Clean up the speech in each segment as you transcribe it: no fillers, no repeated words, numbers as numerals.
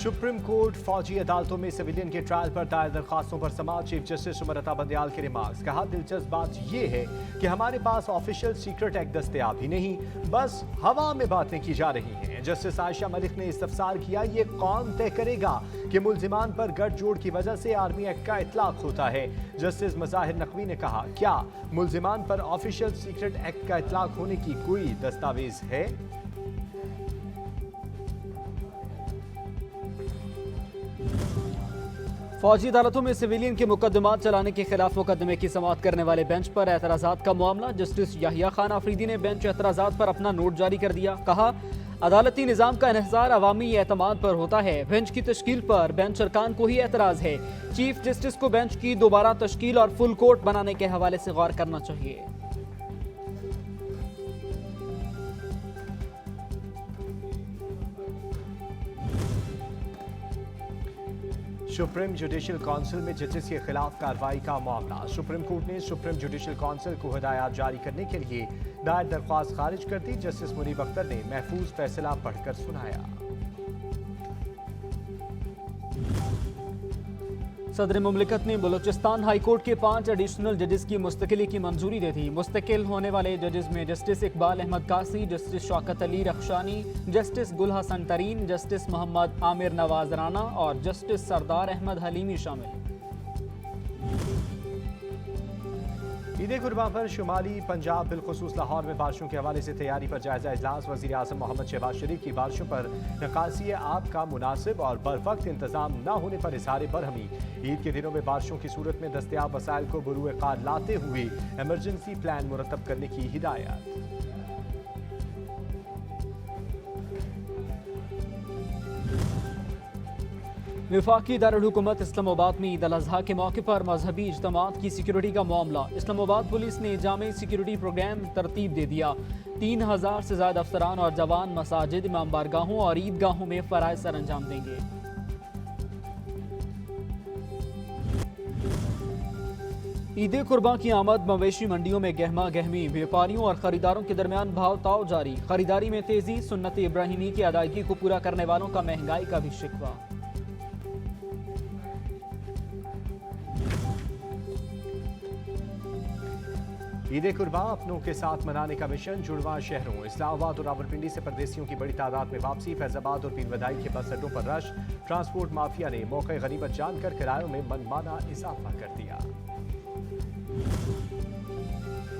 Supreme court फौजी अदालतों में सिविलियन के ट्रायल पर दायर दरखास्तों पर समाअत। चीफ जस्टिस उमर बंदयाल के रिमार्क्स। कहा, दिलचस्प बात यह है कि हमारे पास ऑफिशियल सीक्रेट एक्ट दस्तयाब ही नहीं, बस हवा में बातें की जा रही हैं। जस्टिस आयशा मलिक ने इस्तफसार किया, ये कौन तय करेगा कि मुल्जिमान पर गठजोड़ की वजह से आर्मी एक्ट का इतलाक होता है। जस्टिस मज़ाहिर नकवी ने कहा, क्या मुल्जिमान पर ऑफिशियल सीक्रेट एक्ट का इतलाक होने की कोई दस्तावेज है? फौजी अदालतों में सिविलियन के मुकदमात चलाने के खिलाफ मुकदमे की समाअत करने वाले बेंच पर एतराज़ात का मामला। जस्टिस याहिया खान आफरीदी ने बेंच एतराज़ात पर अपना नोट जारी कर दिया। कहा, अदालती निज़ाम का इन्हिसार अवामी एतमाद पर होता है। बेंच की तश्कील पर बेंच अरकान को ही एतराज़ है। चीफ जस्टिस को बेंच की दोबारा तश्कील और फुल कोर्ट बनाने के हवाले से गौर करना चाहिए। सुप्रीम जुडिशल काउंसिल में जजेस के खिलाफ कार्रवाई का मामला। सुप्रीम कोर्ट ने सुप्रीम जुडिशल काउंसिल को हिदायत जारी करने के लिए दायर दरख्वास्त खारिज कर दी। जस्टिस मुनीब अख्तर ने महफूज फैसला पढ़कर सुनाया। सदर मुमलिकत ने बलूचिस्तान हाई कोर्ट के 5 एडिशनल जजेस की मुस्तकिली की मंजूरी दे दी। मुस्तकिल होने वाले जजेस में जस्टिस इकबाल अहमद कासी, जस्टिस शौकत अली रखशानी, जस्टिस गुल हसन तरीन, जस्टिस मोहम्मद आमिर नवाज राना और जस्टिस सरदार अहमद हलीमी शामिल। ईद कुर्बान पर शुमाली पंजाब बिलखुसूस लाहौर में बारिशों के हवाले से तैयारी पर जायजा इजलास। वज़ीर आज़म मोहम्मद शहबाज शरीफ की बारिशों पर निकासी आब का मुनासिब और बरवक्त इंतजाम न होने पर इज़हार बरहमी। ईद के दिनों में बारिशों की सूरत में दस्तयाब वसाइल को बरूए कार लाते हुए एमरजेंसी प्लान मुरतब करने की हिदायत। वफाकी दारुल हुकूमत इस्लामाबाद में ईद अल अज़हा के मौके पर मजहबी इज्तिमात की सिक्योरिटी का मामला। इस्लामाबाद पुलिस ने जामे सिक्योरिटी प्रोग्राम तरतीब दे दिया। 3000 से ज्यादा अफसरान और जवान मसाजिद, इमाम बारगाहों और ईदगाहों में फराइज सर अंजाम देंगे। ईद कुर्बान की आमद। मवेशी मंडियों में गहमा गहमी, व्यापारियों और खरीदारों के दरमियान भाव ताव जारी। खरीदारी में तेजी। सुन्नत इब्राहिमी की अदायगी को पूरा करने वालों का महंगाई का भी शिकवा। ईद कुर्बान अपनों के साथ मनाने का मिशन। जुड़वा शहरों इस्लामाबाद और रावलपिंडी से परदेसियों की बड़ी तादाद में वापसी। फैजाबाद और पीरबदाई के बस अड्डों पर रश। ट्रांसपोर्ट माफिया ने मौके गनीमत जानकर किरायों में मनमाना इजाफा कर दिया।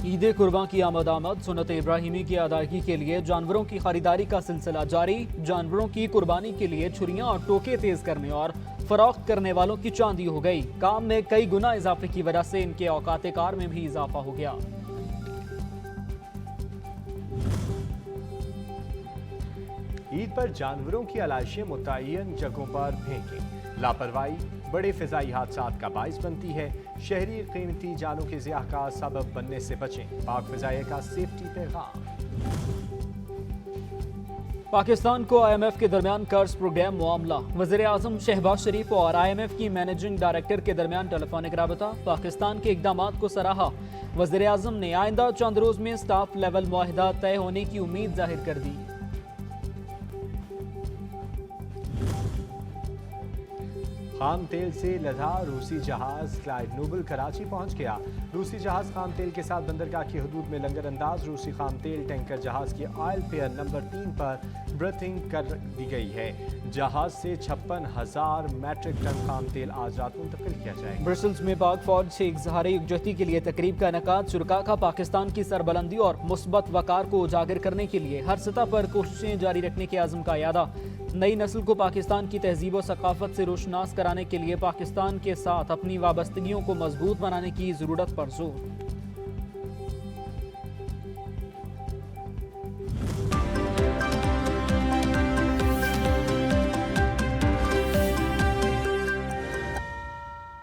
ईद कुर्बान की आमद। सुन्नत इब्राहिमी की अदायगी के लिए जानवरों की खरीदारी का सिलसिला जारी। जानवरों की कुर्बानी के लिए छुरियां और टोके तेज करने और फरोख्त करने वालों की चांदी हो गई। काम में कई गुना इजाफे की वजह से इनके औकात कार में भी इजाफा हो गया। ईद पर जानवरों की आलाइशें मुतय्यन जगहों पर फेंकें। लापरवाही बड़े फिजाई हादसात का बाइस बनती है। शहरी कीमती जानों के ज़िया का सबब बनने से बचें। पाक फिजाइया का सेफ्टी पैगाम। पाकिस्तान को IMF के दरमियान कर्ज प्रोग्राम मामला। वज़ीर आज़म शहबाज शरीफ और IMF की मैनेजिंग डायरेक्टर के दरमियान टेलीफोनिक राबता। पाकिस्तान के इकदामात को सराहा। वज़ीर आज़म ने आइंदा चंद रोज में स्टाफ लेवल मुआहिदा तय होने की उम्मीद जाहिर कर दी। खाम तेल से लदा रूसी जहाज क्लाइड नोबल कराची पहुंच गया। रूसी जहाज खाम तेल के साथ बंदरगाह की हदूद में लंगर अंदाज। रूसी खाम तेल टैंकर जहाज की ऑयल पेयर नंबर 3 पर ब्रीथिंग कर दी गई है। जहाज से 56,000 मैट्रिक टन खाम तेल आज रात मुंतकिल किया जाएगा। ब्रसल्स में पाक फौज से इज़हार यकजहती के लिए तकरीब का इनेकाद। शुरका का पाकिस्तान की सरबलंदी और मुस्बत वकार को उजागर करने के लिए हर सतह पर कोशिशें जारी रखने के आज़म का यादा। नई नस्ल को पाकिस्तान की तहजीब और सकाफत से रोशनास कराने के लिए पाकिस्तान के साथ अपनी वाबस्तगियों को मजबूत बनाने की ज़रूरत पर जोर।